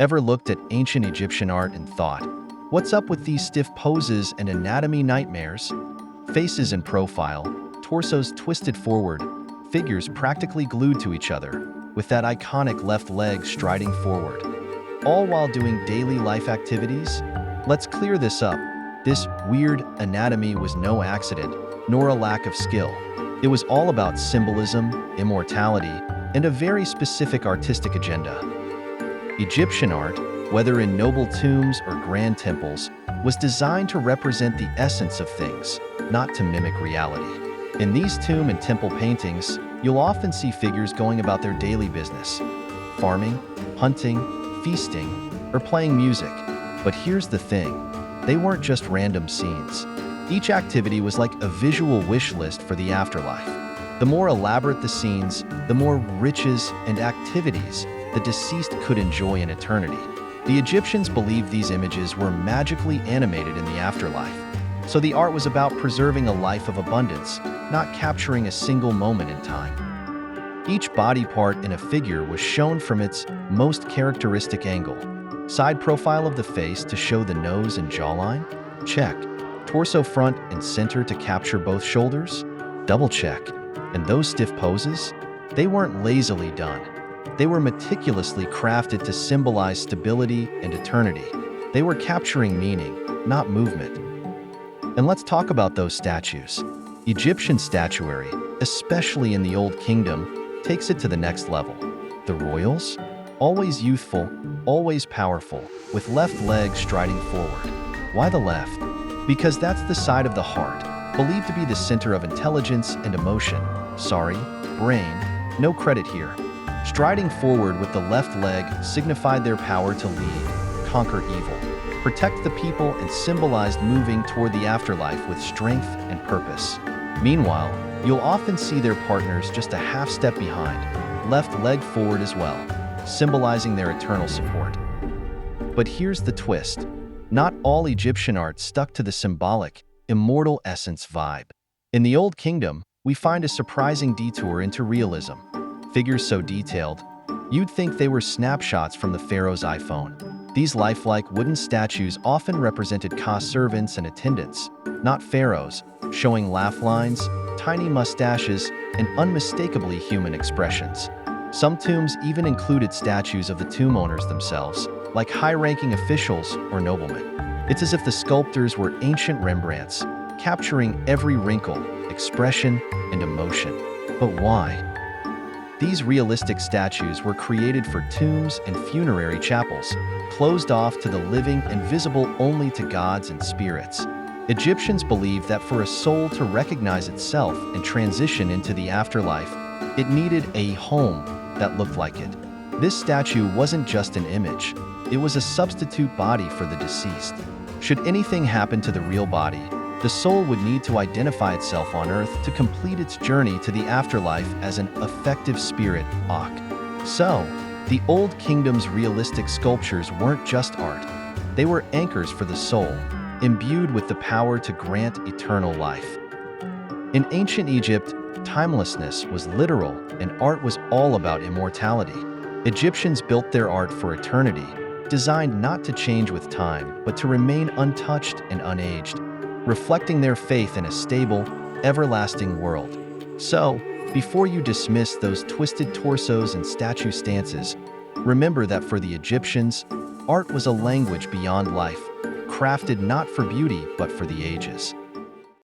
Ever looked at ancient Egyptian art and thought, what's up with these stiff poses and anatomy nightmares? Faces in profile, torsos twisted forward, figures practically glued to each other, with that iconic left leg striding forward. All while doing daily life activities? Let's clear this up. This weird anatomy was no accident, nor a lack of skill. It was all about symbolism, immortality, and a very specific artistic agenda. Egyptian art, whether in noble tombs or grand temples, was designed to represent the essence of things, not to mimic reality. In these tomb and temple paintings, you'll often see figures going about their daily business, farming, hunting, feasting, or playing music. But here's the thing, they weren't just random scenes. Each activity was like a visual wish list for the afterlife. The more elaborate the scenes, the more riches and activities the deceased could enjoy in eternity. The Egyptians believed these images were magically animated in the afterlife. So the art was about preserving a life of abundance, not capturing a single moment in time. Each body part in a figure was shown from its most characteristic angle. Side profile of the face to show the nose and jawline? Check. Torso front and center to capture both shoulders? Double check. And those stiff poses? They weren't lazily done. They were meticulously crafted to symbolize stability and eternity. They were capturing meaning, not movement. And let's talk about those statues. Egyptian statuary, especially in the Old Kingdom, takes it to the next level. The royals? Always youthful, always powerful, with left leg striding forward. Why the left? Because that's the side of the heart, believed to be the center of intelligence and emotion. Sorry, brain, no credit here. Striding forward with the left leg signified their power to lead, conquer evil, protect the people, and symbolized moving toward the afterlife with strength and purpose. Meanwhile, you'll often see their partners just a half step behind, left leg forward as well, symbolizing their eternal support. But here's the twist. Not all Egyptian art stuck to the symbolic, immortal essence vibe. In the Old Kingdom, we find a surprising detour into realism. Figures so detailed, you'd think they were snapshots from the pharaoh's iPhone. These lifelike wooden statues often represented servants and attendants, not pharaohs, showing laugh lines, tiny mustaches, and unmistakably human expressions. Some tombs even included statues of the tomb owners themselves, like high-ranking officials or noblemen. It's as if the sculptors were ancient Rembrandts, capturing every wrinkle, expression, and emotion. But why? These realistic statues were created for tombs and funerary chapels, closed off to the living and visible only to gods and spirits. Egyptians believed that for a soul to recognize itself and transition into the afterlife, it needed a home that looked like it. This statue wasn't just an image, it was a substitute body for the deceased. Should anything happen to the real body, the soul would need to identify itself on Earth to complete its journey to the afterlife as an effective spirit, Akh. So, the Old Kingdom's realistic sculptures weren't just art. They were anchors for the soul, imbued with the power to grant eternal life. In ancient Egypt, timelessness was literal and art was all about immortality. Egyptians built their art for eternity, designed not to change with time, but to remain untouched and unaged, reflecting their faith in a stable, everlasting world. So, before you dismiss those twisted torsos and statue stances, remember that for the Egyptians, art was a language beyond life, crafted not for beauty but for the ages.